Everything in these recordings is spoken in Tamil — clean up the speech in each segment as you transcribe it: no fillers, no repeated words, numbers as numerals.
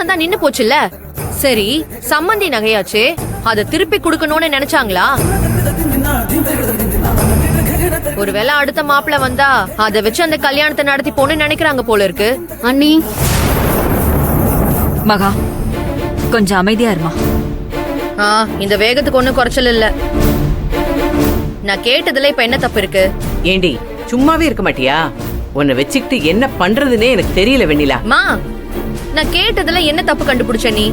தான் நின்னு போச்சுல்ல. சரி, சம்மந்தி நகையாச்சே, அத திருப்பி குடுக்கணும்னு நினைச்சாங்களா? ஒருவேளை அடுத்த மாப்பிள்ள வந்தா அத வச்சு அந்த கல்யாணத்தை நடத்தி போன்னு நினைக்கிறாங்க போல இருக்கு. அண்ணி, மகா கொஞ்சம் அமைதியா இருமா. இந்த வேகத்துக்கு ஒண்ணும் குறைச்சல் இல்ல. நான் கேட்டதுல இப்ப என்ன தப்பு இருக்கு? ஏண்டி சும்மாவே இருக்க மாட்டியா? உன்னை வச்சுக்கிட்டு என்ன பண்றதுன்னே எனக்கு தெரியல வெண்ணிலா. மா, நான் கேட்டதுல என்ன தப்பு கண்டுபிடிச்ச நீ?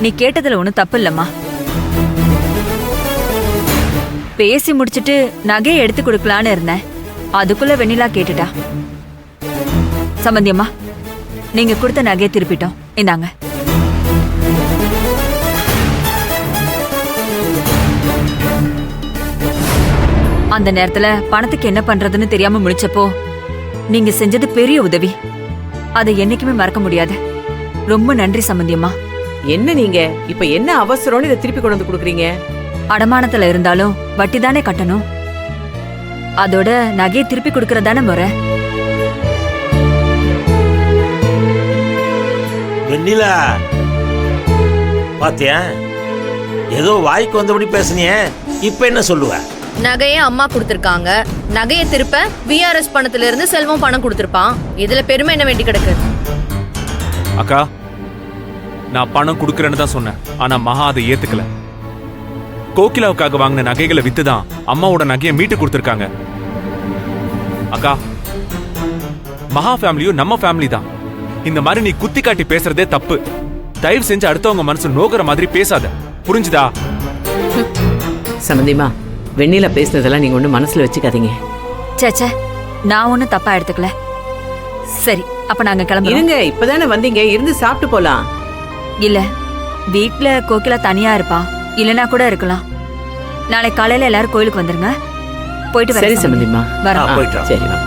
நீ கேட்டதுல ஒண்ணும் தப்பு இல்லம்மா. பேசி முடிச்சிட்டு நகையை எடுத்து கொடுக்கலான்னு இருந்தேன். அதுக்குள்ள வெண்ணிலா கேட்டுட்டா. சம்பந்தியம்மா, நீங்க கொடுத்த நகையை திருப்பிட்டோம், இந்தாங்க. அந்த நேரத்துல பணத்துக்கு என்ன பண்றதுன்னு தெரியாம முழிச்சப்போ நீங்க செஞ்சது பெரிய உதவி. அதை என்னைக்குமே மறக்க முடியாது. ரொம்ப நன்றி சம்பந்தியம்மா. என்ன நீங்க இப்ப என்ன அவசரம்னு இதை திருப்பி கொண்டு வந்து கொடுக்குறீங்க? அடமானத்துல இருந்தாலும் வட்டி தானே கட்டணும். அதோட நகையை திருப்பி கொடுக்கறதானே முறை. வெண்ணிலா, பாத்தியா, ஏதோ வாய்க்கு வந்தபடி பேசுனிய. இப்ப என்ன சொல்லுவ? நகையை அம்மா கொடுத்திருக்காங்க. நகையை திருப்ப விஆர்எஸ் பணத்துல இருந்து செல்வம் பணம் கொடுத்திருப்பான். இதுல பெருமை என்ன வேண்டி கிடக்கு? அக்கா, நான் பணம் கொடுக்கறேன்னு தான் சொன்னேன். ஆனா மகா அதை ஏத்துக்கல. கோகிலாவுக்காக வாங்கின நகைகளை வித்துதான் அம்மாவோட நகையை மீட்டு கொடுத்திருக்காங்க. அக்கா, மகா ஃபேமிலியும் நம்ம ஃபேமிலி தான். இந்த மாதிரி நீ குத்தி காட்டி பேசுறதே தப்பு. தயவு செஞ்சு அடுத்தவங்க மனசு நோக்குற மாதிரி பேசாத, புரிஞ்சுதா? சம்பந்தியமா, வெண்ணிலா பேசுனதெல்லாம் நீங்க ஒண்ணு மனசுல வச்சுக்காதீங்க. சேச்சே, நான் ஒன்னும் தப்பா எடுத்துக்கல. சரி, அப்ப நாங்க கிளம்புறோம். இருங்க, இப்பதானே வந்தீங்க, இருந்து சாப்பிட்டு போலாம். இல்ல, வீட்ல கோகிலா தனியா இருப்பா. இல்லனா கூட இருக்கலாம். நாளை காலையில எல்லாரும் கோயிலுக்கு வந்துருங்க. போயிட்டு சரி சம்பந்தியமா, வரோம். போயிட்டு வா. சரி வா.